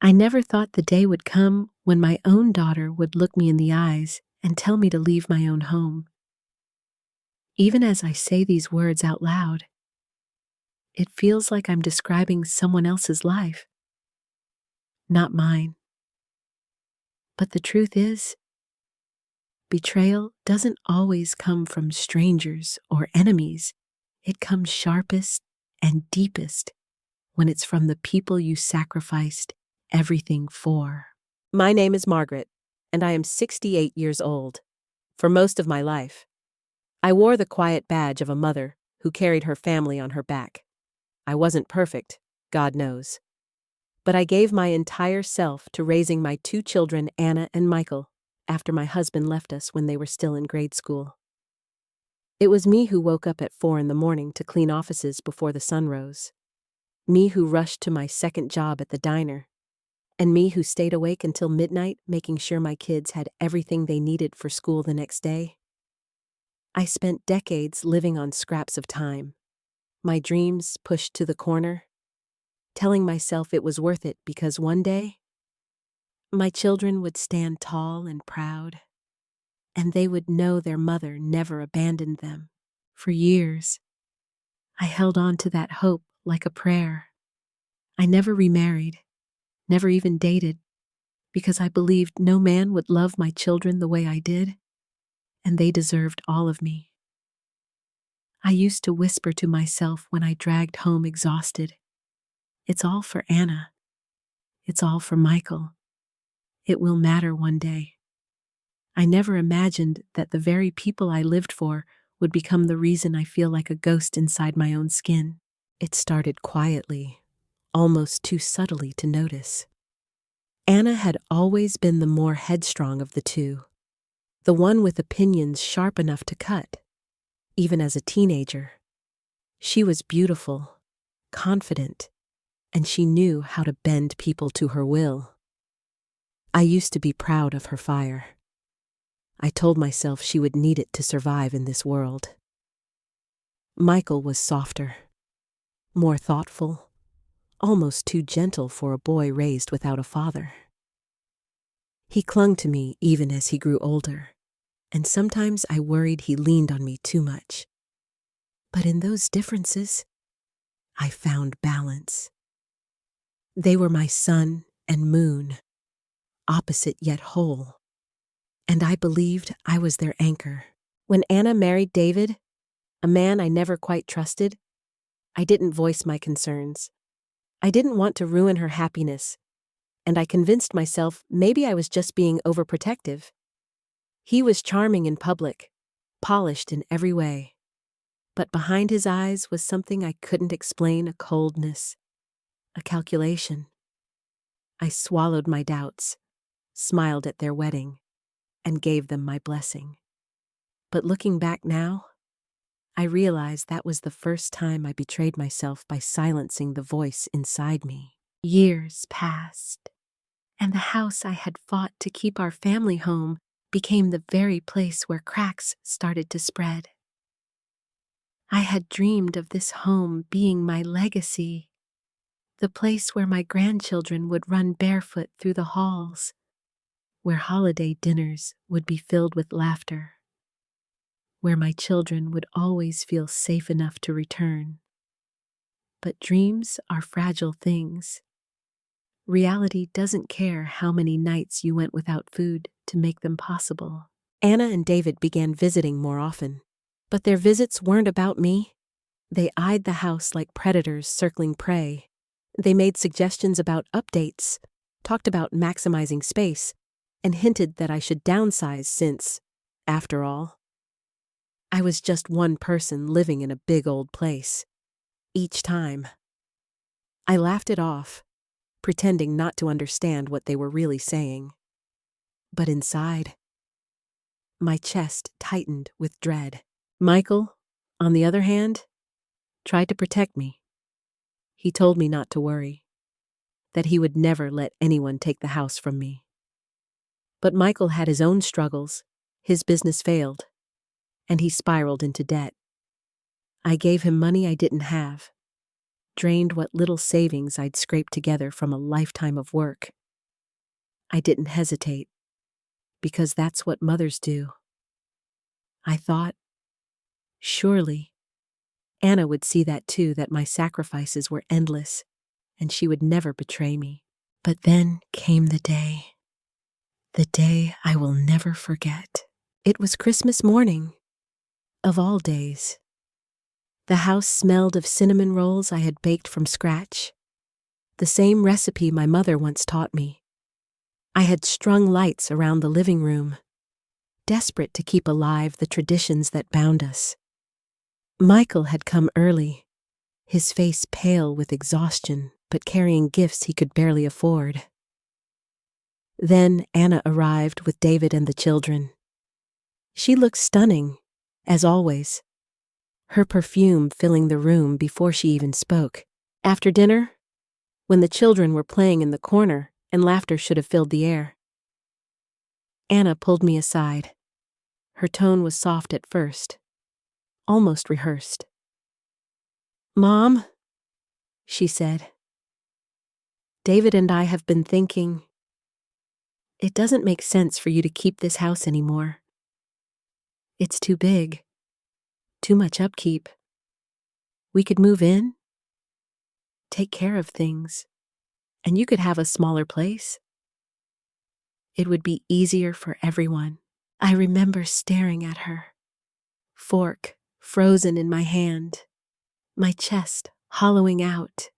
I never thought the day would come when my own daughter would look me in the eyes and tell me to leave my own home. Even as I say these words out loud, it feels like I'm describing someone else's life, not mine. But the truth is, betrayal doesn't always come from strangers or enemies. It comes sharpest and deepest when it's from the people you sacrificed everything for. My name is Margaret, and I am 68 years old. For most of my life, I wore the quiet badge of a mother who carried her family on her back. I wasn't perfect, God knows. But I gave my entire self to raising my two children, Anna and Michael, after my husband left us when they were still in grade school. It was me who woke up at 4 a.m. to clean offices before the sun rose. Me who rushed to my second job at the diner. And me who stayed awake until midnight making sure my kids had everything they needed for school the next day. I spent decades living on scraps of time, my dreams pushed to the corner, telling myself it was worth it because one day, my children would stand tall and proud, and they would know their mother never abandoned them. For years, I held on to that hope like a prayer. I never remarried, never even dated, because I believed no man would love my children the way I did, and they deserved all of me. I used to whisper to myself when I dragged home exhausted, "It's all for Anna. It's all for Michael. It will matter one day." I never imagined that the very people I lived for would become the reason I feel like a ghost inside my own skin. It started quietly, almost too subtly to notice. Anna had always been the more headstrong of the two, the one with opinions sharp enough to cut, even as a teenager. She was beautiful, confident, and she knew how to bend people to her will. I used to be proud of her fire. I told myself she would need it to survive in this world. Michael was softer, more thoughtful, almost too gentle for a boy raised without a father. He clung to me even as he grew older, and sometimes I worried he leaned on me too much. But in those differences, I found balance. They were my sun and moon, opposite yet whole, and I believed I was their anchor. When Anna married David, a man I never quite trusted, I didn't voice my concerns. I didn't want to ruin her happiness, and I convinced myself maybe I was just being overprotective. He was charming in public, polished in every way, but behind his eyes was something I couldn't explain, a coldness, a calculation. I swallowed my doubts, smiled at their wedding, and gave them my blessing. But looking back now, I realized that was the first time I betrayed myself by silencing the voice inside me. Years passed, and the house I had fought to keep our family home became the very place where cracks started to spread. I had dreamed of this home being my legacy, the place where my grandchildren would run barefoot through the halls, where holiday dinners would be filled with laughter, where my children would always feel safe enough to return. But dreams are fragile things. Reality doesn't care how many nights you went without food to make them possible. Anna and David began visiting more often, but their visits weren't about me. They eyed the house like predators circling prey. They made suggestions about updates, talked about maximizing space, and hinted that I should downsize since, after all, I was just one person living in a big old place. Each time, I laughed it off, pretending not to understand what they were really saying. But inside, my chest tightened with dread. Michael, on the other hand, tried to protect me. He told me not to worry, that he would never let anyone take the house from me. But Michael had his own struggles. His business failed, and he spiraled into debt. I gave him money I didn't have, drained what little savings I'd scraped together from a lifetime of work. I didn't hesitate, because that's what mothers do. I thought, surely, Anna would see that too, that my sacrifices were endless, and she would never betray me. But then came the day I will never forget. It was Christmas morning, of all days. The house smelled of cinnamon rolls I had baked from scratch, the same recipe my mother once taught me. I had strung lights around the living room, desperate to keep alive the traditions that bound us. Michael had come early, his face pale with exhaustion, but carrying gifts he could barely afford. Then Anna arrived with David and the children. She looked stunning, as always, her perfume filling the room before she even spoke. After dinner, when the children were playing in the corner and laughter should have filled the air, Anna pulled me aside. Her tone was soft at first, almost rehearsed. "Mom," she said, "David and I have been thinking, it doesn't make sense for you to keep this house anymore. It's too big, too much upkeep. We could move in, take care of things, and you could have a smaller place. It would be easier for everyone." I remember staring at her, fork frozen in my hand, my chest hollowing out.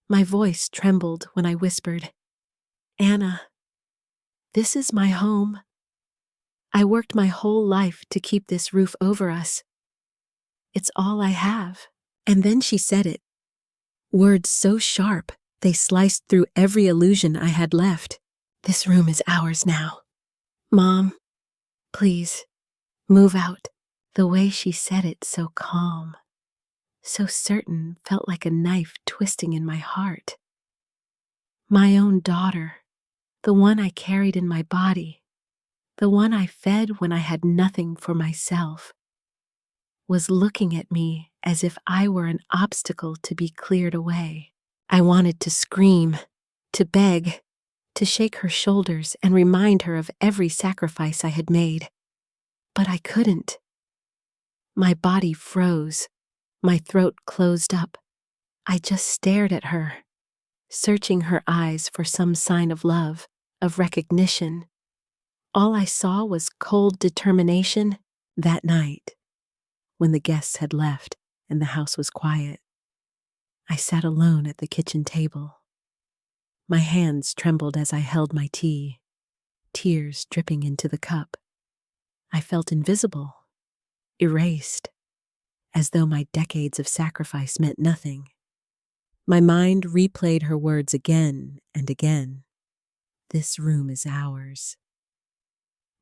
My voice trembled when I whispered, "Anna, this is my home. I worked my whole life to keep this roof over us. It's all I have." And then she said it, words so sharp they sliced through every illusion I had left. "This room is ours now. Mom, please, move out." The way she said it, so calm, so certain, felt like a knife twisting in my heart. My own daughter, the one I carried in my body, the one I fed when I had nothing for myself, was looking at me as if I were an obstacle to be cleared away. I wanted to scream, to beg, to shake her shoulders and remind her of every sacrifice I had made. But I couldn't. My body froze, my throat closed up. I just stared at her, searching her eyes for some sign of love, of recognition. All I saw was cold determination. That night, when the guests had left and the house was quiet, I sat alone at the kitchen table. My hands trembled as I held my tea, tears dripping into the cup. I felt invisible, erased, as though my decades of sacrifice meant nothing. My mind replayed her words again and again. "This room is ours.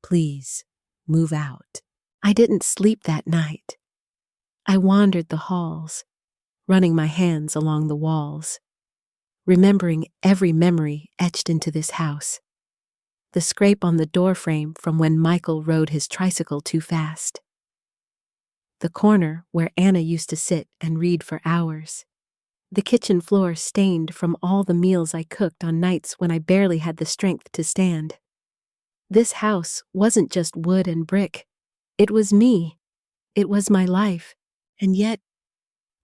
Please, move out." I didn't sleep that night. I wandered the halls, running my hands along the walls, remembering every memory etched into this house. The scrape on the doorframe from when Michael rode his tricycle too fast. The corner where Anna used to sit and read for hours. The kitchen floor stained from all the meals I cooked on nights when I barely had the strength to stand. This house wasn't just wood and brick. It was me. It was my life. And yet,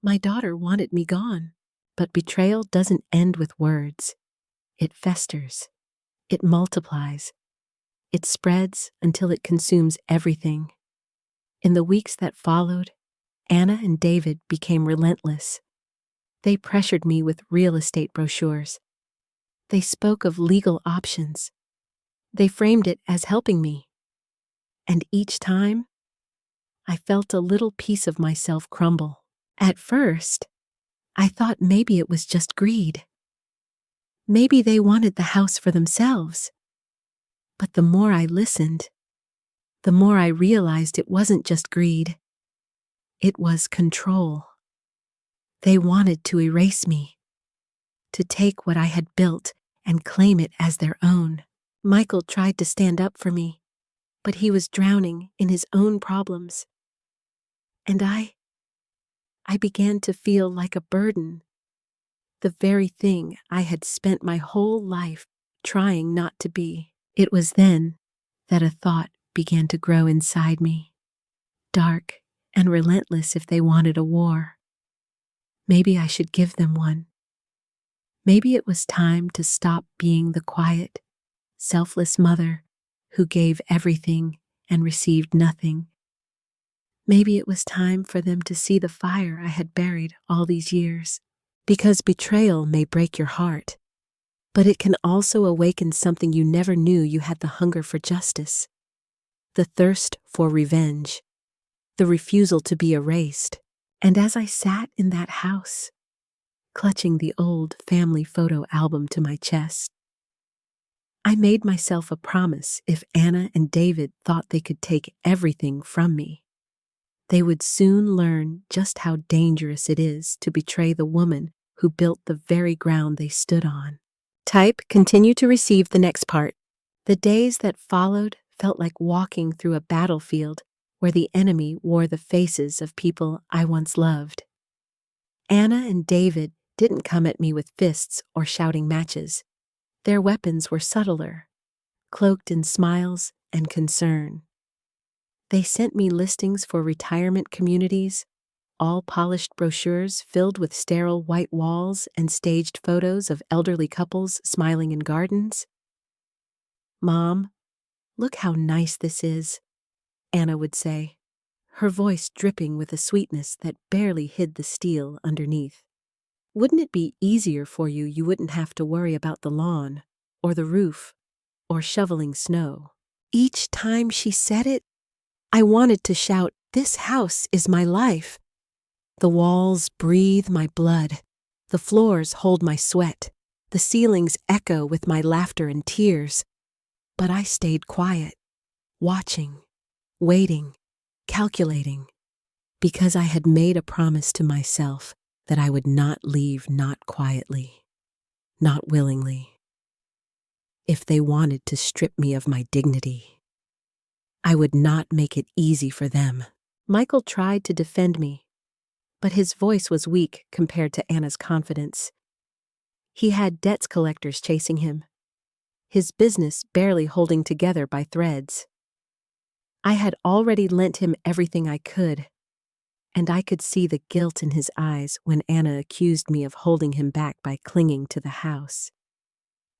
my daughter wanted me gone. But betrayal doesn't end with words. It festers. It multiplies. It spreads until it consumes everything. In the weeks that followed, Anna and David became relentless. They pressured me with real estate brochures. They spoke of legal options. They framed it as helping me. And each time, I felt a little piece of myself crumble. At first, I thought maybe it was just greed. Maybe they wanted the house for themselves. But the more I listened, the more I realized it wasn't just greed. It was control. They wanted to erase me, to take what I had built and claim it as their own. Michael tried to stand up for me, but he was drowning in his own problems. And I I began to feel like a burden, the very thing I had spent my whole life trying not to be. It was then that a thought began to grow inside me, dark and relentless if they wanted a war. Maybe I should give them one. Maybe it was time to stop being the quiet, selfless mother who gave everything and received nothing. Maybe it was time for them to see the fire I had buried all these years. Because betrayal may break your heart, but it can also awaken something you never knew you had: the hunger for justice, the thirst for revenge, the refusal to be erased. And as I sat in that house, clutching the old family photo album to my chest, I made myself a promise: if Anna and David thought they could take everything from me, they would soon learn just how dangerous it is to betray the woman who built the very ground they stood on. Type continue to receive the next part. The days that followed felt like walking through a battlefield where the enemy wore the faces of people I once loved. Anna and David didn't come at me with fists or shouting matches. Their weapons were subtler, cloaked in smiles and concern. They sent me listings for retirement communities, all polished brochures filled with sterile white walls and staged photos of elderly couples smiling in gardens. "Mom, look how nice this is," Anna would say, her voice dripping with a sweetness that barely hid the steel underneath. "Wouldn't it be easier for you? You wouldn't have to worry about the lawn, or the roof, or shoveling snow." Each time she said it, I wanted to shout, "This house is my life. The walls breathe my blood. The floors hold my sweat. The ceilings echo with my laughter and tears." But I stayed quiet, watching, waiting, calculating, because I had made a promise to myself that I would not leave, not quietly, not willingly. If they wanted to strip me of my dignity, I would not make it easy for them. Michael tried to defend me, but his voice was weak compared to Anna's confidence. He had debts collectors chasing him, his business barely holding together by threads. I had already lent him everything I could, and I could see the guilt in his eyes when Anna accused me of holding him back by clinging to the house.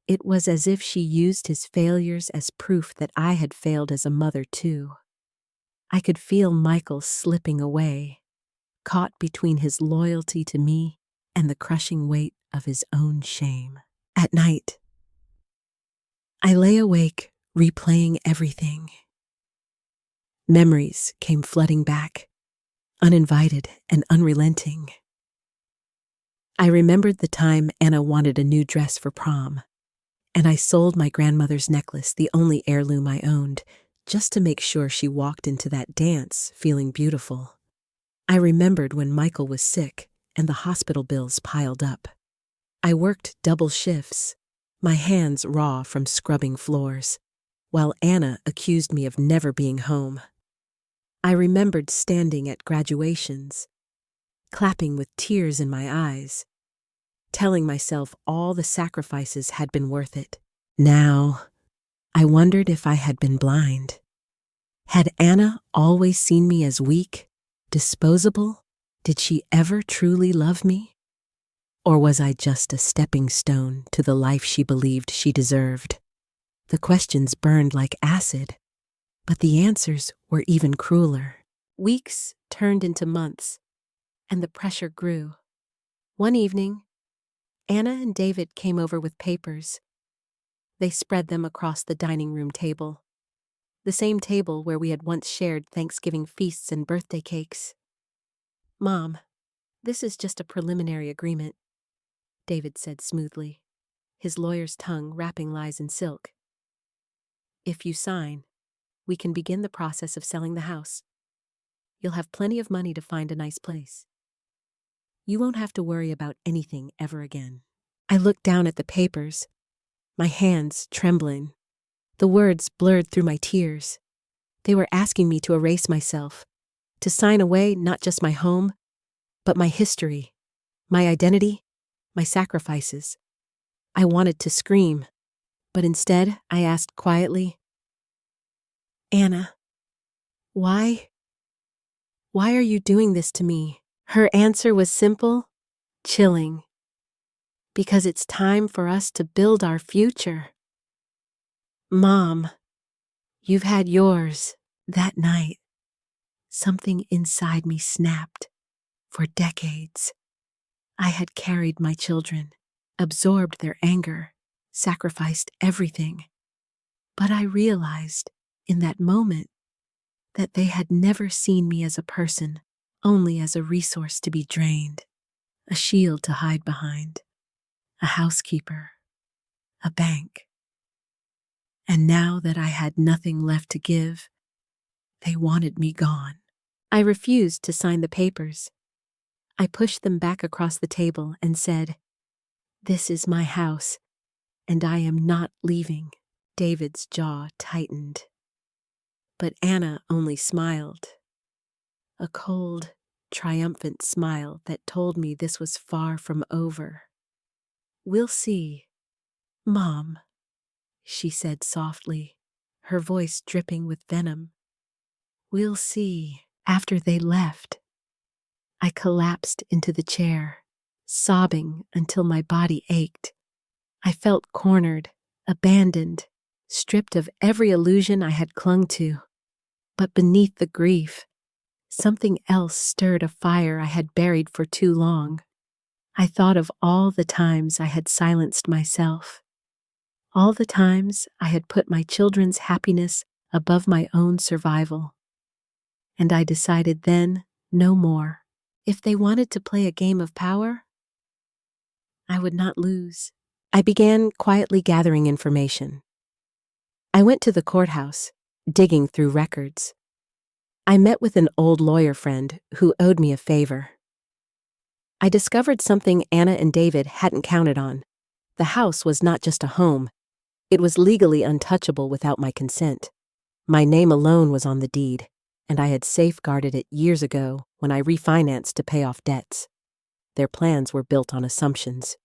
It was as if she used his failures as proof that I had failed as a mother too. I could feel Michael slipping away, caught between his loyalty to me and the crushing weight of his own shame. At night, I lay awake, replaying everything. Memories came flooding back, uninvited and unrelenting. I remembered the time Anna wanted a new dress for prom, and I sold my grandmother's necklace, the only heirloom I owned, just to make sure she walked into that dance feeling beautiful. I remembered when Michael was sick and the hospital bills piled up. I worked double shifts, my hands raw from scrubbing floors, while Anna accused me of never being home. I remembered standing at graduations, clapping with tears in my eyes, telling myself all the sacrifices had been worth it. Now, I wondered if I had been blind. Had Anna always seen me as weak, disposable? Did she ever truly love me? Or was I just a stepping stone to the life she believed she deserved? The questions burned like acid, but the answers were even crueler. Weeks turned into months, and the pressure grew. One evening, Anna and David came over with papers. They spread them across the dining room table, the same table where we had once shared Thanksgiving feasts and birthday cakes. "Mom, this is just a preliminary agreement," David said smoothly, his lawyer's tongue wrapping lies in silk. "If you sign, we can begin the process of selling the house. You'll have plenty of money to find a nice place. You won't have to worry about anything ever again." I looked down at the papers, my hands trembling. The words blurred through my tears. They were asking me to erase myself, to sign away not just my home, But my history, my identity, my sacrifices. I wanted to scream, but instead I asked quietly, "Anna, why? Why are you doing this to me?" Her answer was simple, chilling. "Because it's time for us to build our future." Mom, you've had yours. That night, something inside me snapped. For decades, I had carried my children, absorbed their anger, sacrificed everything. But I realized in that moment that they had never seen me as a person, only as a resource to be drained, a shield to hide behind, a housekeeper, a bank. And now that I had nothing left to give, they wanted me gone. I refused to sign the papers. I pushed them back across the table and said, "This is my house, and I am not leaving." David's jaw tightened. But Anna only smiled. A cold, triumphant smile that told me this was far from over. "We'll see, Mom," she said softly, her voice dripping with venom. "We'll see." After they left, I collapsed into the chair, sobbing until my body ached. I felt cornered, abandoned, stripped of every illusion I had clung to. But beneath the grief, something else stirred a fire I had buried for too long. I thought of all the times I had silenced myself, all the times I had put my children's happiness above my own survival. And I decided then, no more. If they wanted to play a game of power, I would not lose. I began quietly gathering information. I went to the courthouse, digging through records. I met with an old lawyer friend who owed me a favor. I discovered something Anna and David hadn't counted on. The house was not just a home. It was legally untouchable without my consent. My name alone was on the deed, and I had safeguarded it years ago when I refinanced to pay off debts. Their plans were built on assumptions,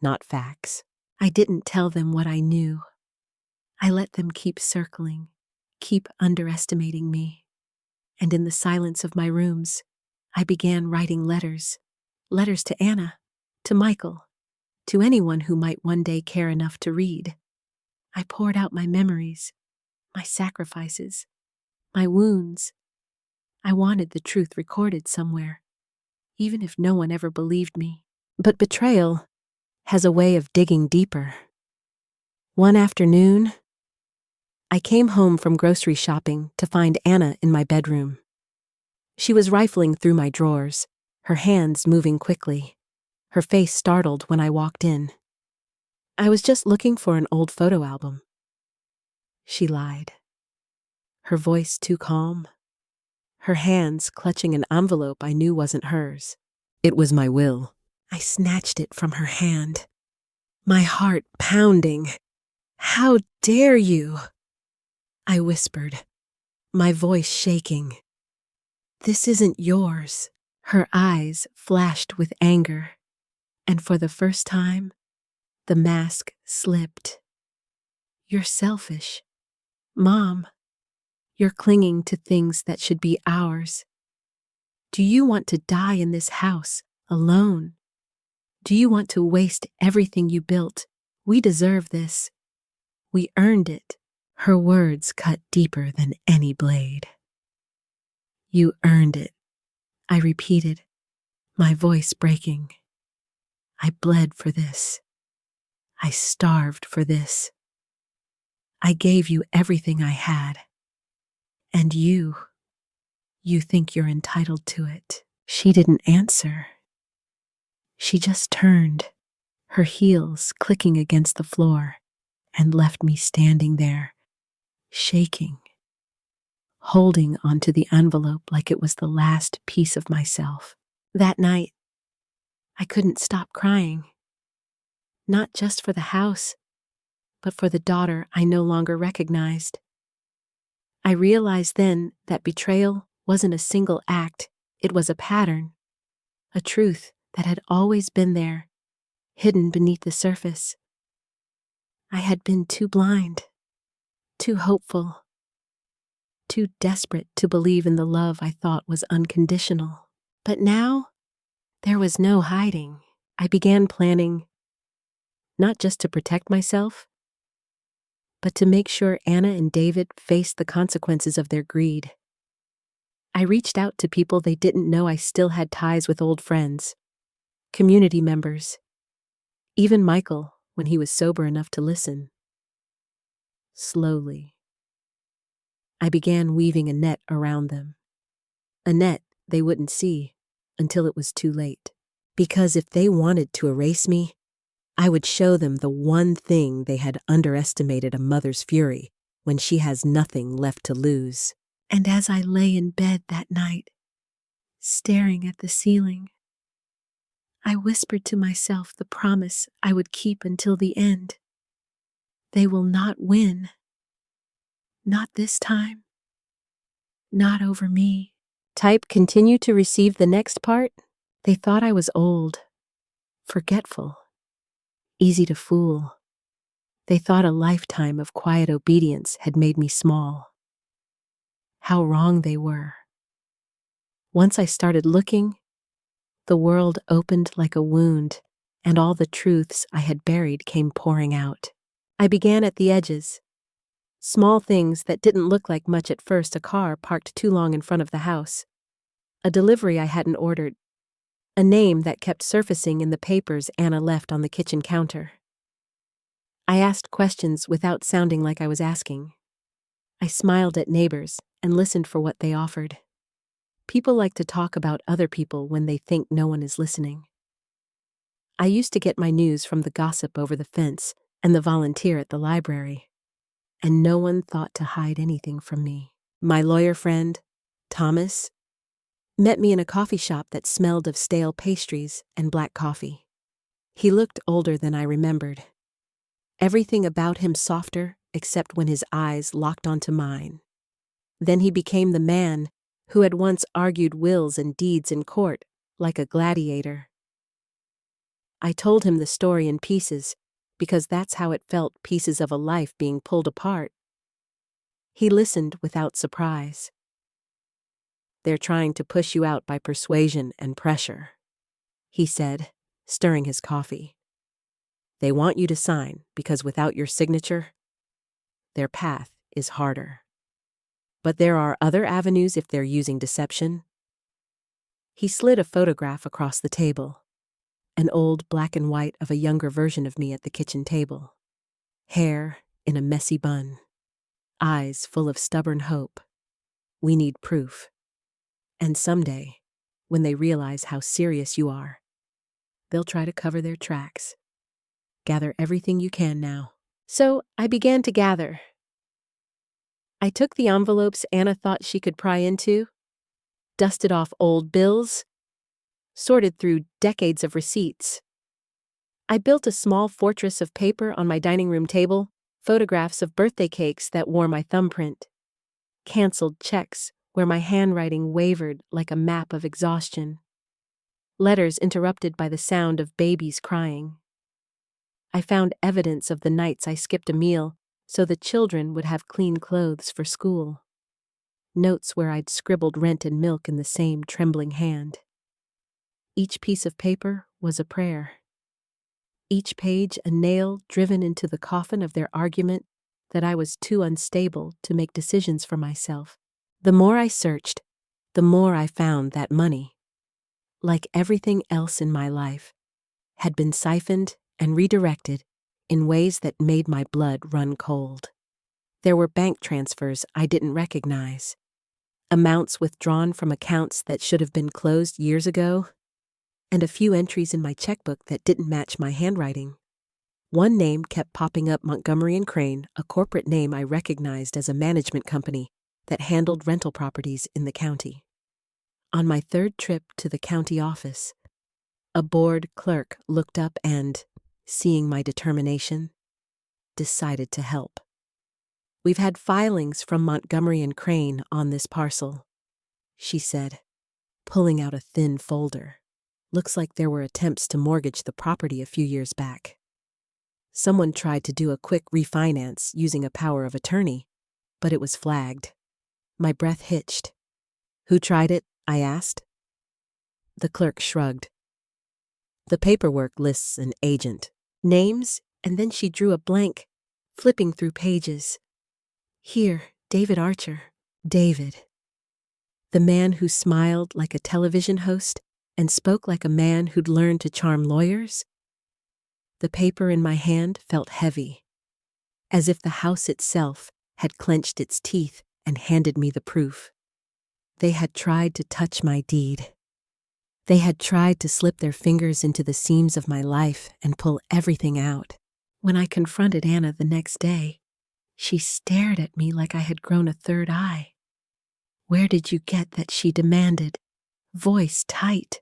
not facts. I didn't tell them what I knew. I let them keep circling, keep underestimating me. And in the silence of my rooms, I began writing letters to Anna, to Michael, to anyone who might one day care enough to read. I poured out my memories, my sacrifices, my wounds. I wanted the truth recorded somewhere, even if no one ever believed me. But betrayal has a way of digging deeper. One afternoon, I came home from grocery shopping to find Anna in my bedroom. She was rifling through my drawers, her hands moving quickly, her face startled when I walked in. "I was just looking for an old photo album." She lied, her voice too calm, her hands clutching an envelope I knew wasn't hers. It was my will. I snatched it from her hand, my heart pounding. "How dare you?" I whispered, my voice shaking. "This isn't yours." Her eyes flashed with anger, and for the first time, the mask slipped. "You're selfish. Mom, you're clinging to things that should be ours. Do you want to die in this house, alone? Do you want to waste everything you built? We deserve this. We earned it." Her words cut deeper than any blade. "You earned it," I repeated, my voice breaking. "I bled for this. I starved for this. I gave you everything I had. And you think you're entitled to it." She didn't answer. She just turned, her heels clicking against the floor, and left me standing there, shaking, holding onto the envelope like it was the last piece of myself. That night, I couldn't stop crying. Not just for the house, but for the daughter I no longer recognized. I realized then that betrayal wasn't a single act, it was a pattern. a truth that had always been there, hidden beneath the surface. I had been too blind, too hopeful, too desperate to believe in the love I thought was unconditional. But now, there was no hiding. I began planning, not just to protect myself, but to make sure Anna and David faced the consequences of their greed. I reached out to people they didn't know I still had ties with, old friends, community members, even Michael when he was sober enough to listen. Slowly, I began weaving a net around them, a net they wouldn't see until it was too late. Because if they wanted to erase me, I would show them the one thing they had underestimated: a mother's fury when she has nothing left to lose. And as I lay in bed that night, staring at the ceiling, I whispered to myself the promise I would keep until the end. They will not win. Not this time. Not over me. Type continue to receive the next part. They thought I was old, forgetful, easy to fool. They thought a lifetime of quiet obedience had made me small. How wrong they were. Once I started looking, the world opened like a wound, and all the truths I had buried came pouring out. I began at the edges. Small things that didn't look like much at first: a car parked too long in front of the house, a delivery I hadn't ordered, a name that kept surfacing in the papers Anna left on the kitchen counter. I asked questions without sounding like I was asking. I smiled at neighbors and listened for what they offered. People like to talk about other people when they think no one is listening. I used to get my news from the gossip over the fence and the volunteer at the library, and no one thought to hide anything from me. My lawyer friend, Thomas, met me in a coffee shop that smelled of stale pastries and black coffee. He looked older than I remembered. Everything about him softer except when his eyes locked onto mine. Then he became the man who had once argued wills and deeds in court like a gladiator. I told him the story in pieces because that's how it felt, pieces of a life being pulled apart. He listened without surprise. They're trying to push you out by persuasion and pressure, he said, stirring his coffee. They want you to sign because without your signature, their path is harder. But there are other avenues if they're using deception. He slid a photograph across the table, an old black and white of a younger version of me at the kitchen table. Hair in a messy bun, eyes full of stubborn hope. We need proof. And someday, when they realize how serious you are, they'll try to cover their tracks. Gather everything you can now. So I began to gather. I took the envelopes Anna thought she could pry into, dusted off old bills, sorted through decades of receipts. I built a small fortress of paper on my dining room table, photographs of birthday cakes that wore my thumbprint, canceled checks where my handwriting wavered like a map of exhaustion, letters interrupted by the sound of babies crying. I found evidence of the nights I skipped a meal so the children would have clean clothes for school, notes where I'd scribbled rent and milk in the same trembling hand. Each piece of paper was a prayer. Each page a nail driven into the coffin of their argument that I was too unstable to make decisions for myself. The more I searched, the more I found that money, like everything else in my life, had been siphoned and redirected in ways that made my blood run cold. There were bank transfers I didn't recognize, amounts withdrawn from accounts that should have been closed years ago, and a few entries in my checkbook that didn't match my handwriting. One name kept popping up: Montgomery and Crane, a corporate name I recognized as a management company that handled rental properties in the county. On my third trip to the county office, a bored clerk looked up and, seeing my determination, decided to help. We've had filings from Montgomery and Crane on this parcel, she said, pulling out a thin folder. Looks like there were attempts to mortgage the property a few years back. Someone tried to do a quick refinance using a power of attorney, but it was flagged. My breath hitched. "Who tried it?" I asked. The clerk shrugged. "The paperwork lists an agent, names," and then she drew a blank, flipping through pages. "Here, David Archer." David. The man who smiled like a television host and spoke like a man who'd learned to charm lawyers? The paper in my hand felt heavy, as if the house itself had clenched its teeth and handed me the proof. They had tried to touch my deed. They had tried to slip their fingers into the seams of my life and pull everything out. When I confronted Anna the next day, she stared at me like I had grown a third eye. "Where did you get that?" she demanded, voice tight.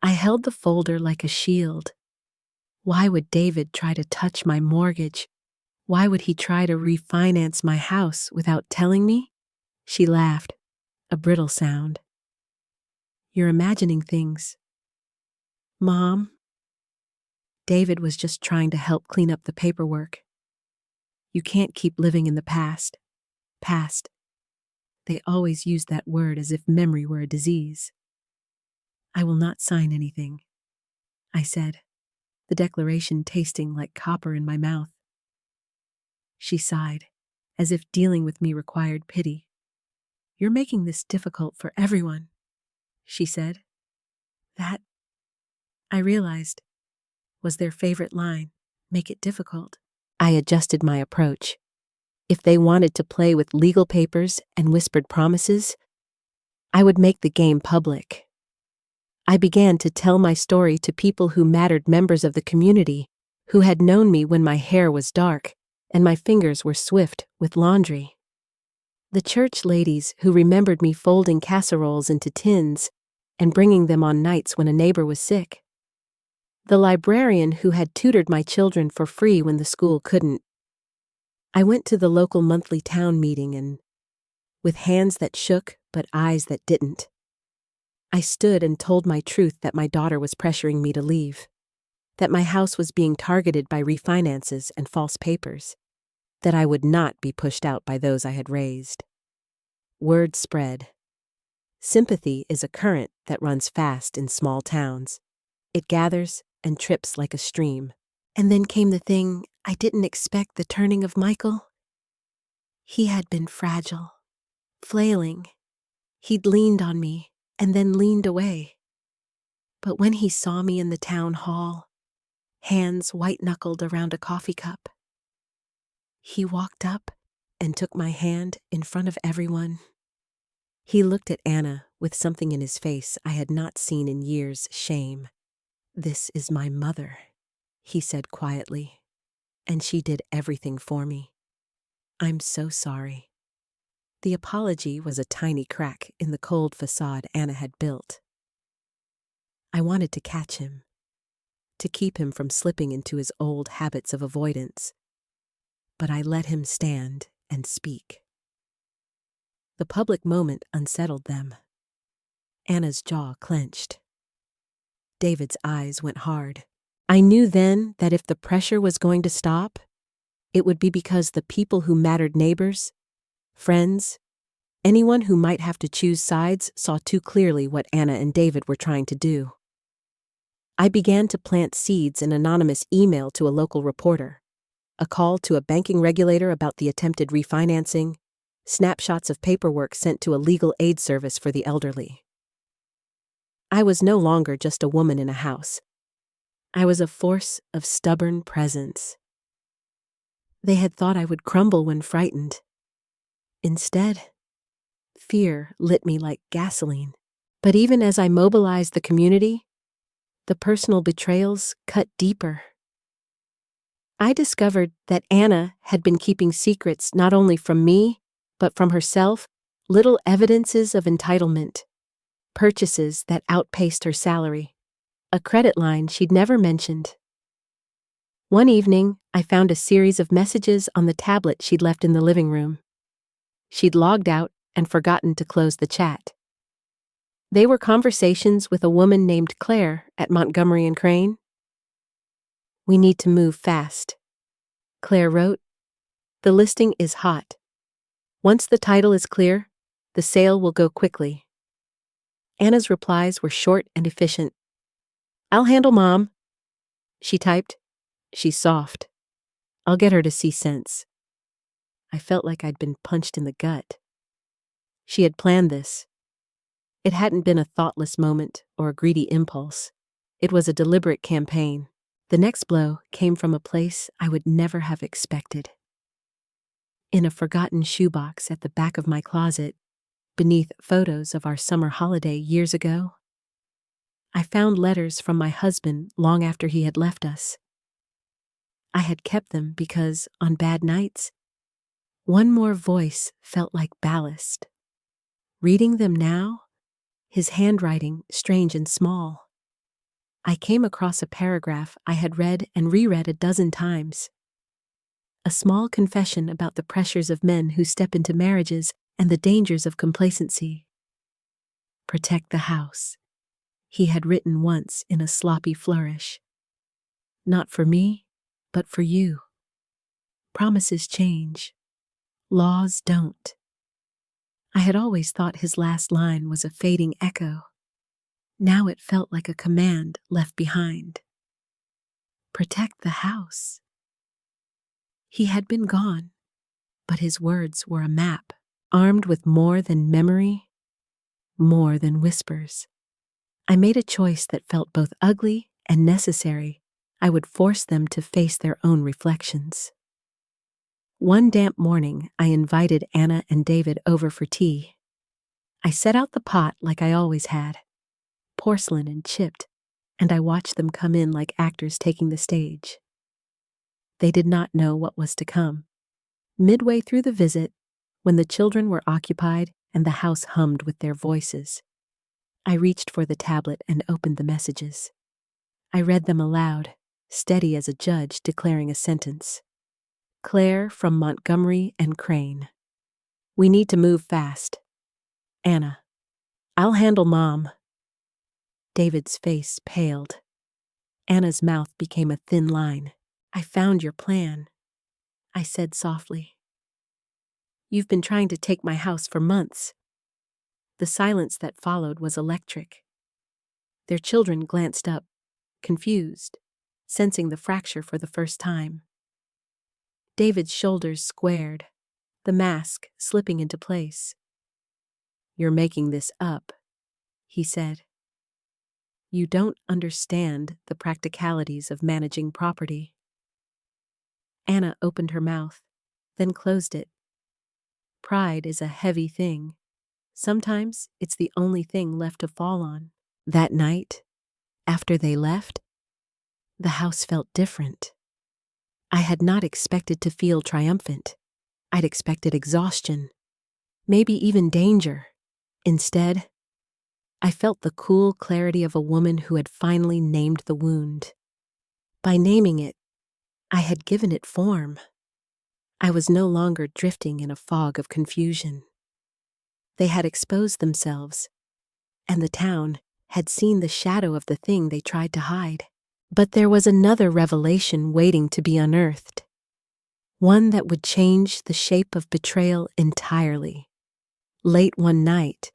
I held the folder like a shield. Why would David try to touch my mortgage? Why would he try to refinance my house without telling me? She laughed, a brittle sound. "You're imagining things." "Mom?" David was just trying to help clean up the paperwork. "You can't keep living in the past." Past. They always used that word as if memory were a disease. "I will not sign anything," I said, the declaration tasting like copper in my mouth. She sighed, as if dealing with me required pity. "You're making this difficult for everyone," she said. That, I realized, was their favorite line, "make it difficult." I adjusted my approach. If they wanted to play with legal papers and whispered promises, I would make the game public. I began to tell my story to people who mattered, members of the community, who had known me when my hair was dark and my fingers were swift with laundry. The church ladies who remembered me folding casseroles into tins and bringing them on nights when a neighbor was sick. The librarian who had tutored my children for free when the school couldn't. I went to the local monthly town meeting and, with hands that shook but eyes that didn't, I stood and told my truth that my daughter was pressuring me to leave, that my house was being targeted by refinances and false papers, that I would not be pushed out by those I had raised. Word spread. Sympathy is a current that runs fast in small towns. It gathers and trips like a stream. And then came the thing I didn't expect, the turning of Michael. He had been fragile, flailing. He'd leaned on me and then leaned away. But when he saw me in the town hall, hands white-knuckled around a coffee cup, he walked up and took my hand in front of everyone. He looked at Anna with something in his face I had not seen in years: shame. "This is my mother," he said quietly, "and she did everything for me. I'm so sorry." The apology was a tiny crack in the cold facade Anna had built. I wanted to catch him, to keep him from slipping into his old habits of avoidance, but I let him stand and speak. The public moment unsettled them. Anna's jaw clenched. David's eyes went hard. I knew then that if the pressure was going to stop, it would be because the people who mattered, neighbors, friends, anyone who might have to choose sides, saw too clearly what Anna and David were trying to do. I began to plant seeds: an anonymous email to a local reporter, a call to a banking regulator about the attempted refinancing, snapshots of paperwork sent to a legal aid service for the elderly. I was no longer just a woman in a house. I was a force of stubborn presence. They had thought I would crumble when frightened. Instead, fear lit me like gasoline. But even as I mobilized the community, the personal betrayals cut deeper. I discovered that Anna had been keeping secrets not only from me, but from herself, little evidences of entitlement, purchases that outpaced her salary, a credit line she'd never mentioned. One evening, I found a series of messages on the tablet she'd left in the living room. She'd logged out and forgotten to close the chat. They were conversations with a woman named Claire at Montgomery and Crane. "We need to move fast," Claire wrote. "The listing is hot. Once the title is clear, the sale will go quickly." Anna's replies were short and efficient. "I'll handle Mom," she typed. "She's soft. I'll get her to see sense." I felt like I'd been punched in the gut. She had planned this. It hadn't been a thoughtless moment or a greedy impulse. It was a deliberate campaign. The next blow came from a place I would never have expected. In a forgotten shoebox at the back of my closet, beneath photos of our summer holiday years ago, I found letters from my husband long after he had left us. I had kept them because, on bad nights, one more voice felt like ballast. Reading them now, his handwriting strange and small, I came across a paragraph I had read and reread a dozen times. A small confession about the pressures of men who step into marriages and the dangers of complacency. "Protect the house," he had written once in a sloppy flourish. "Not for me, but for you. Promises change. Laws don't." I had always thought his last line was a fading echo. Now it felt like a command left behind. Protect the house. He had been gone, but his words were a map, armed with more than memory, more than whispers. I made a choice that felt both ugly and necessary. I would force them to face their own reflections. One damp morning, I invited Anna and David over for tea. I set out the pot like I always had, porcelain and chipped, and I watched them come in like actors taking the stage. They did not know what was to come. Midway through the visit, when the children were occupied and the house hummed with their voices, I reached for the tablet and opened the messages. I read them aloud, steady as a judge declaring a sentence. Claire from Montgomery and Crane. "We need to move fast." Anna. "I'll handle Mom." David's face paled. Anna's mouth became a thin line. "I found your plan," I said softly. "You've been trying to take my house for months." The silence that followed was electric. Their children glanced up, confused, sensing the fracture for the first time. David's shoulders squared, the mask slipping into place. "You're making this up," he said. "You don't understand the practicalities of managing property." Anna opened her mouth, then closed it. Pride is a heavy thing. Sometimes it's the only thing left to fall on. That night, after they left, the house felt different. I had not expected to feel triumphant. I'd expected exhaustion, maybe even danger. Instead, I felt the cool clarity of a woman who had finally named the wound. By naming it, I had given it form. I was no longer drifting in a fog of confusion. They had exposed themselves, and the town had seen the shadow of the thing they tried to hide. But there was another revelation waiting to be unearthed, one that would change the shape of betrayal entirely. Late one night,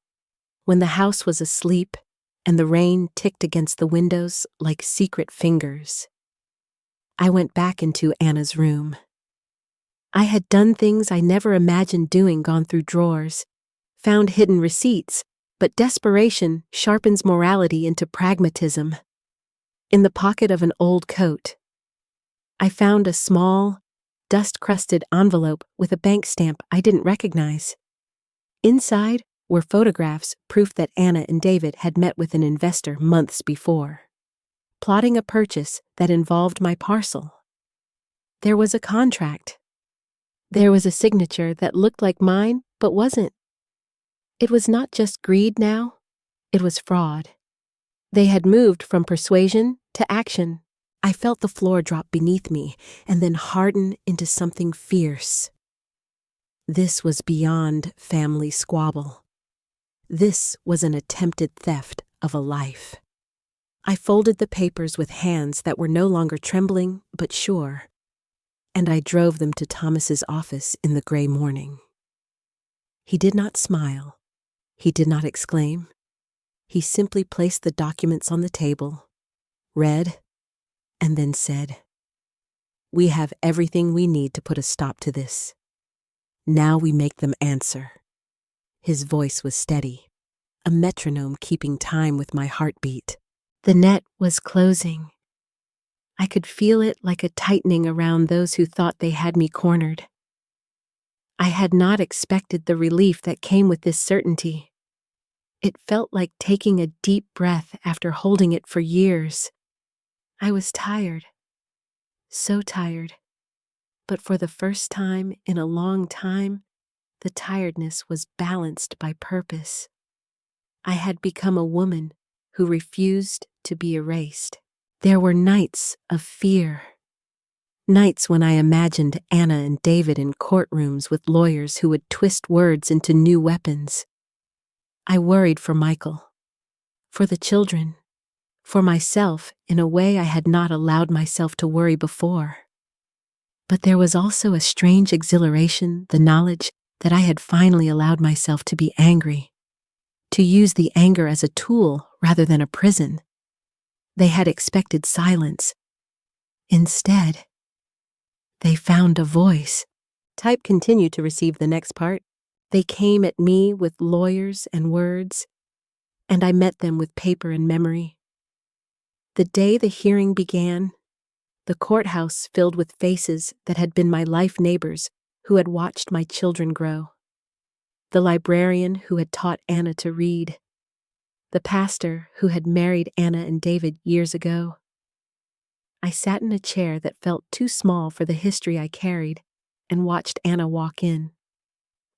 when the house was asleep and the rain ticked against the windows like secret fingers, I went back into Anna's room. I had done things I never imagined doing, gone through drawers, found hidden receipts, but desperation sharpens morality into pragmatism. In the pocket of an old coat, I found a small, dust-crusted envelope with a bank stamp I didn't recognize. Inside were photographs, proof that Anna and David had met with an investor months before, plotting a purchase that involved my parcel. There was a contract. There was a signature that looked like mine, but wasn't. It was not just greed now, it was fraud. They had moved from persuasion to action. I felt the floor drop beneath me and then harden into something fierce. This was beyond family squabble. This was an attempted theft of a life. I folded the papers with hands that were no longer trembling but sure, and I drove them to Thomas's office in the gray morning. He did not smile. He did not exclaim. He simply placed the documents on the table, read, and then said, "We have everything we need to put a stop to this. Now we make them answer." His voice was steady, a metronome keeping time with my heartbeat. The net was closing. I could feel it like a tightening around those who thought they had me cornered. I had not expected the relief that came with this certainty. It felt like taking a deep breath after holding it for years. I was tired, so tired, but for the first time in a long time, the tiredness was balanced by purpose. I had become a woman who refused to be erased. There were nights of fear. Nights when I imagined Anna and David in courtrooms with lawyers who would twist words into new weapons. I worried for Michael, for the children, for myself in a way I had not allowed myself to worry before. But there was also a strange exhilaration, the knowledge that I had finally allowed myself to be angry, to use the anger as a tool rather than a prison. They had expected silence. Instead, they found a voice. Type continued to receive the next part. They came at me with lawyers and words, and I met them with paper and memory. The day the hearing began, the courthouse filled with faces that had been my life neighbors who had watched my children grow. The librarian who had taught Anna to read. The pastor who had married Anna and David years ago. I sat in a chair that felt too small for the history I carried and watched Anna walk in.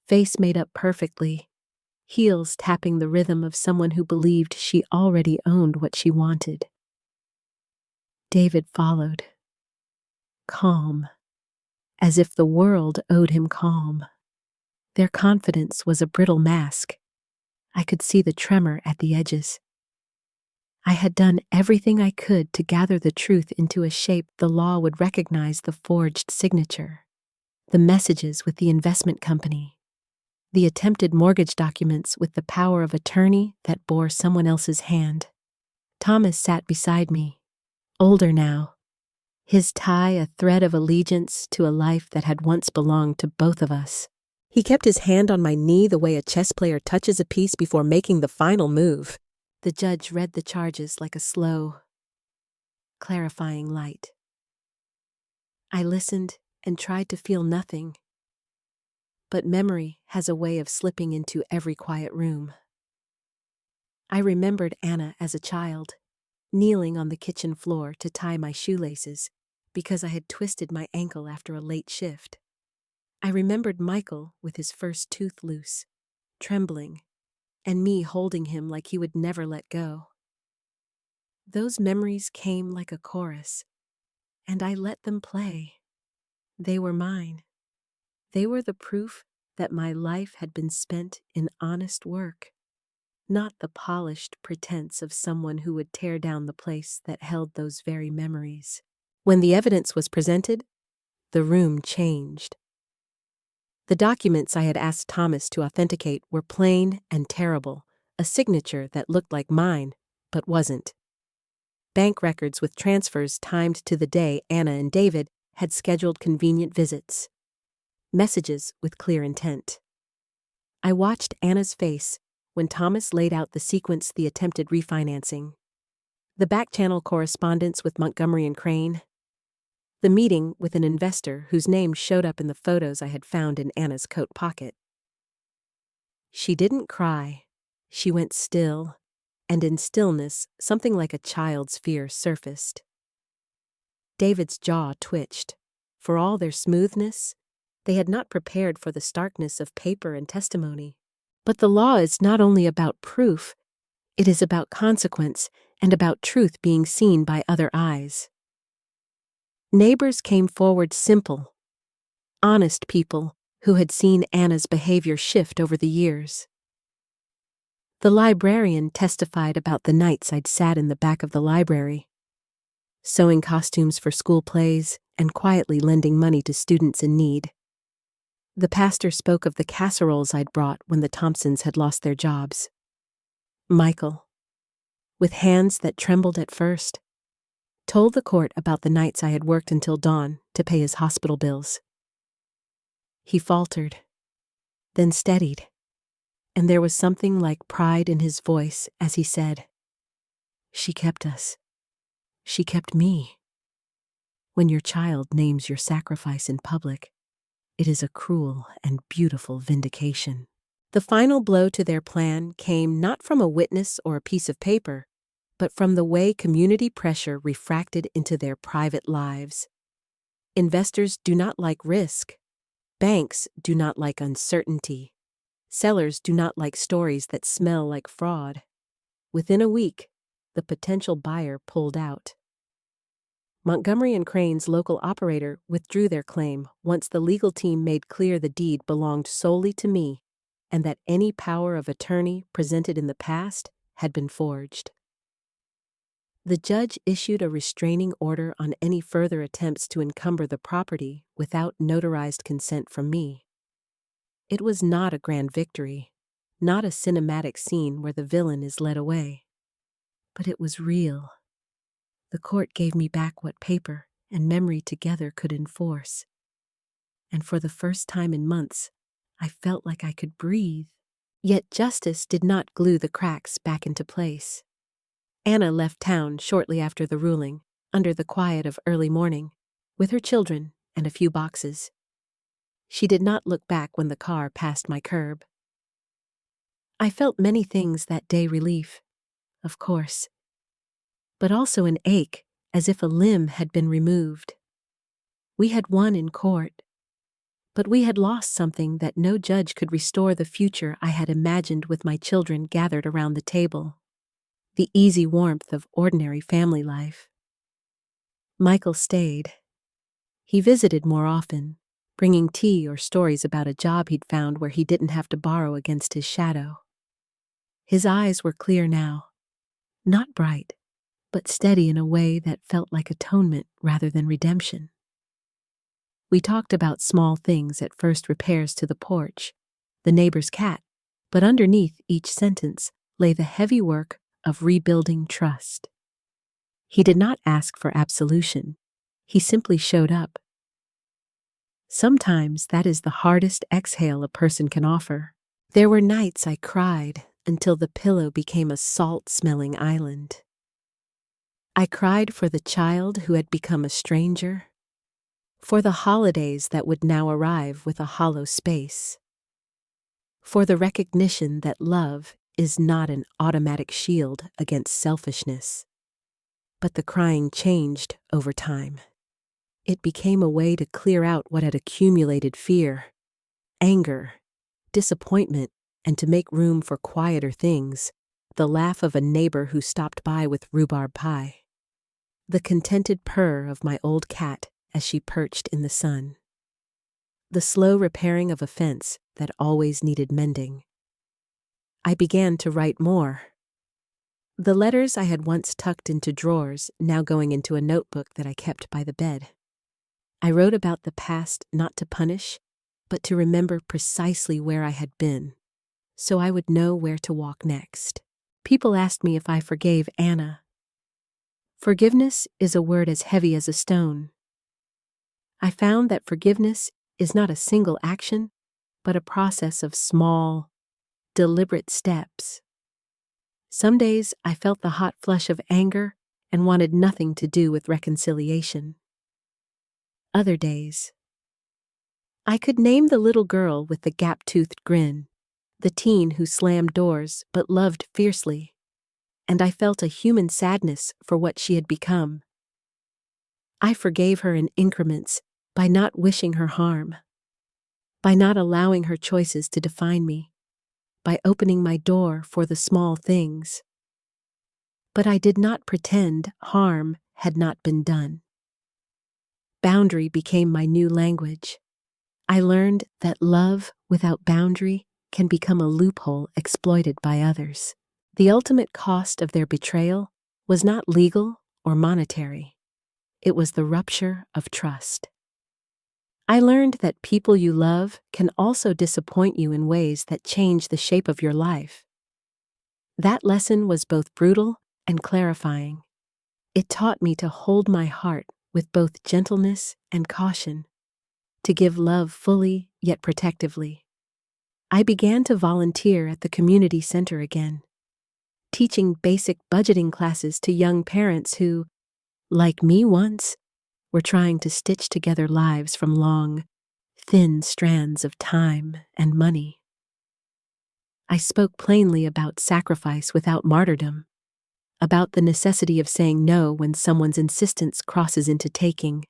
Face made up perfectly, heels tapping the rhythm of someone who believed she already owned what she wanted. David followed, calm, as if the world owed him calm. Their confidence was a brittle mask. I could see the tremor at the edges. I had done everything I could to gather the truth into a shape the law would recognize: the forged signature, the messages with the investment company, the attempted mortgage documents with the power of attorney that bore someone else's hand. Thomas sat beside me, older now, his tie a thread of allegiance to a life that had once belonged to both of us. He kept his hand on my knee the way a chess player touches a piece before making the final move. The judge read the charges like a slow, clarifying light. I listened and tried to feel nothing. But memory has a way of slipping into every quiet room. I remembered Anna as a child, kneeling on the kitchen floor to tie my shoelaces because I had twisted my ankle after a late shift. I remembered Michael with his first tooth loose, trembling, and me holding him like he would never let go. Those memories came like a chorus, and I let them play. They were mine. They were the proof that my life had been spent in honest work, not the polished pretense of someone who would tear down the place that held those very memories. When the evidence was presented, the room changed. The documents I had asked Thomas to authenticate were plain and terrible, a signature that looked like mine, but wasn't. Bank records with transfers timed to the day Anna and David had scheduled convenient visits. Messages with clear intent. I watched Anna's face when Thomas laid out the sequence: the attempted refinancing, the back-channel correspondence with Montgomery and Crane, the meeting with an investor whose name showed up in the photos I had found in Anna's coat pocket. She didn't cry. She went still, and in stillness, something like a child's fear surfaced. David's jaw twitched. For all their smoothness, they had not prepared for the starkness of paper and testimony. But the law is not only about proof, it is about consequence and about truth being seen by other eyes. Neighbors came forward, simple, honest people who had seen Anna's behavior shift over the years. The librarian testified about the nights I'd sat in the back of the library, sewing costumes for school plays and quietly lending money to students in need. The pastor spoke of the casseroles I'd brought when the Thompsons had lost their jobs. Michael, with hands that trembled at first, told the court about the nights I had worked until dawn to pay his hospital bills. He faltered, then steadied, and there was something like pride in his voice as he said, "She kept us. She kept me. When your child names your sacrifice in public, it is a cruel and beautiful vindication." The final blow to their plan came not from a witness or a piece of paper, but from the way community pressure refracted into their private lives. Investors do not like risk. Banks do not like uncertainty. Sellers do not like stories that smell like fraud. Within a week, the potential buyer pulled out. Montgomery and Crane's local operator withdrew their claim once the legal team made clear the deed belonged solely to me and that any power of attorney presented in the past had been forged. The judge issued a restraining order on any further attempts to encumber the property without notarized consent from me. It was not a grand victory, not a cinematic scene where the villain is led away. But it was real. The court gave me back what paper and memory together could enforce. And for the first time in months, I felt like I could breathe. Yet justice did not glue the cracks back into place. Anna left town shortly after the ruling, under the quiet of early morning, with her children and a few boxes. She did not look back when the car passed my curb. I felt many things that day: relief, of course, but also an ache as if a limb had been removed. We had won in court, but we had lost something that no judge could restore: the future I had imagined with my children gathered around the table. The easy warmth of ordinary family life. Michael stayed. He visited more often, bringing tea or stories about a job he'd found where he didn't have to borrow against his shadow. His eyes were clear now, not bright, but steady in a way that felt like atonement rather than redemption. We talked about small things: at first repairs to the porch, the neighbor's cat, but underneath each sentence lay the heavy work of rebuilding trust. He did not ask for absolution. He simply showed up. Sometimes that is the hardest exhale a person can offer. There were nights I cried until the pillow became a salt-smelling island. I cried for the child who had become a stranger, for the holidays that would now arrive with a hollow space, for the recognition that love is not an automatic shield against selfishness. But the crying changed over time. It became a way to clear out what had accumulated: fear, anger, disappointment, and to make room for quieter things: the laugh of a neighbor who stopped by with rhubarb pie, the contented purr of my old cat as she perched in the sun, the slow repairing of a fence that always needed mending. I began to write more. The letters I had once tucked into drawers now going into a notebook that I kept by the bed. I wrote about the past not to punish, but to remember precisely where I had been, so I would know where to walk next. People asked me if I forgave Anna. Forgiveness is a word as heavy as a stone. I found that forgiveness is not a single action, but a process of small, deliberate steps. Some days I felt the hot flush of anger and wanted nothing to do with reconciliation. Other days, I could name the little girl with the gap-toothed grin, the teen who slammed doors but loved fiercely, and I felt a human sadness for what she had become. I forgave her in increments by not wishing her harm, by not allowing her choices to define me, by opening my door for the small things. But I did not pretend harm had not been done. Boundary became my new language. I learned that love without boundary can become a loophole exploited by others. The ultimate cost of their betrayal was not legal or monetary. It was the rupture of trust. I learned that people you love can also disappoint you in ways that change the shape of your life. That lesson was both brutal and clarifying. It taught me to hold my heart with both gentleness and caution, to give love fully yet protectively. I began to volunteer at the community center again, teaching basic budgeting classes to young parents who, like me once, were trying to stitch together lives from long, thin strands of time and money. I spoke plainly about sacrifice without martyrdom, about the necessity of saying no when someone's insistence crosses into taking.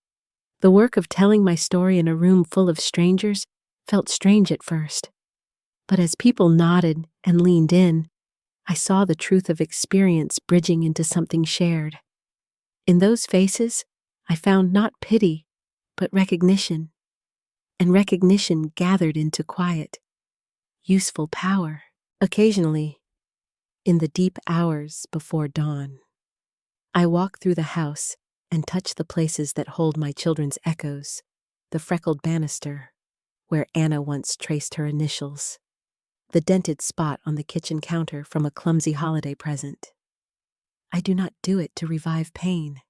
The work of telling my story in a room full of strangers felt strange at first, but as people nodded and leaned in, I saw the truth of experience bridging into something shared. In those faces, I found not pity, but recognition, and recognition gathered into quiet, useful power. Occasionally, in the deep hours before dawn, I walk through the house and touch the places that hold my children's echoes, the freckled banister, where Anna once traced her initials, the dented spot on the kitchen counter from a clumsy holiday present. I do not do it to revive pain.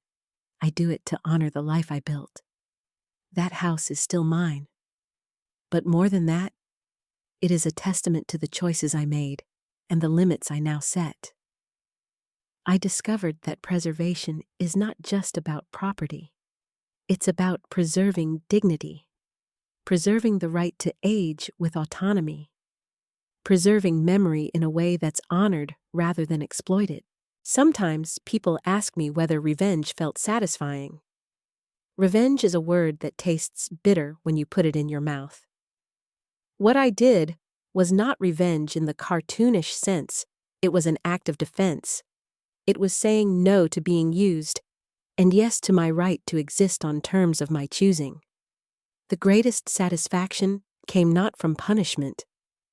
I do it to honor the life I built. That house is still mine. But more than that, it is a testament to the choices I made and the limits I now set. I discovered that preservation is not just about property. It's about preserving dignity, preserving the right to age with autonomy, preserving memory in a way that's honored rather than exploited. Sometimes people ask me whether revenge felt satisfying. Revenge is a word that tastes bitter when you put it in your mouth. What I did was not revenge in the cartoonish sense. It was an act of defense. It was saying no to being used, and yes to my right to exist on terms of my choosing. The greatest satisfaction came not from punishment,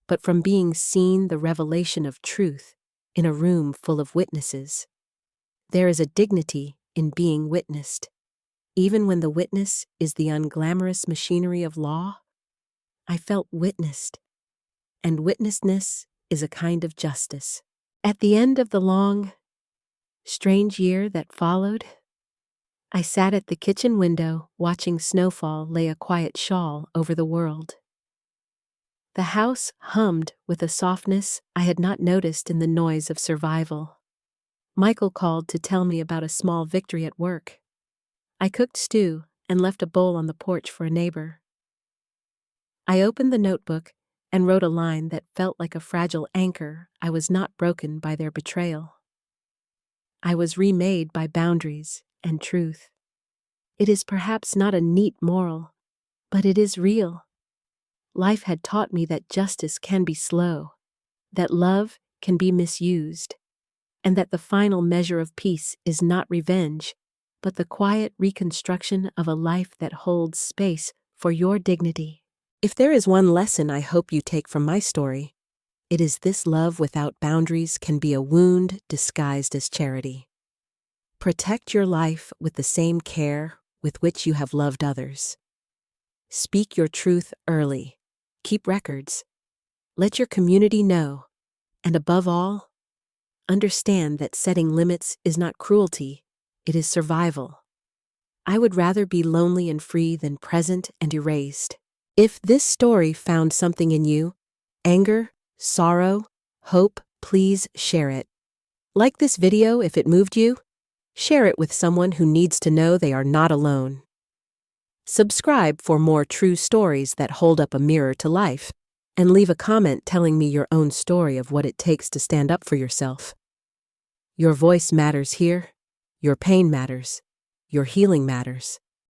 but from being seen the revelation of truth in a room full of witnesses. There is a dignity in being witnessed. Even when the witness is the unglamorous machinery of law, I felt witnessed, and witnessedness is a kind of justice. At the end of the long, strange year that followed, I sat at the kitchen window watching snowfall lay a quiet shawl over the world. The house hummed with a softness I had not noticed in the noise of survival. Michael called to tell me about a small victory at work. I cooked stew and left a bowl on the porch for a neighbor. I opened the notebook and wrote a line that felt like a fragile anchor. I was not broken by their betrayal. I was remade by boundaries and truth. It is perhaps not a neat moral, but it is real. Life had taught me that justice can be slow, that love can be misused, and that the final measure of peace is not revenge, but the quiet reconstruction of a life that holds space for your dignity. If there is one lesson I hope you take from my story, it is this: love without boundaries can be a wound disguised as charity. Protect your life with the same care with which you have loved others. Speak your truth early. Keep records. Let your community know. And above all, understand that setting limits is not cruelty, it is survival. I would rather be lonely and free than present and erased. If this story found something in you, anger, sorrow, hope, please share it. Like this video if it moved you. Share it with someone who needs to know they are not alone. Subscribe for more true stories that hold up a mirror to life, and leave a comment telling me your own story of what it takes to stand up for yourself. Your voice matters here, your pain matters, your healing matters.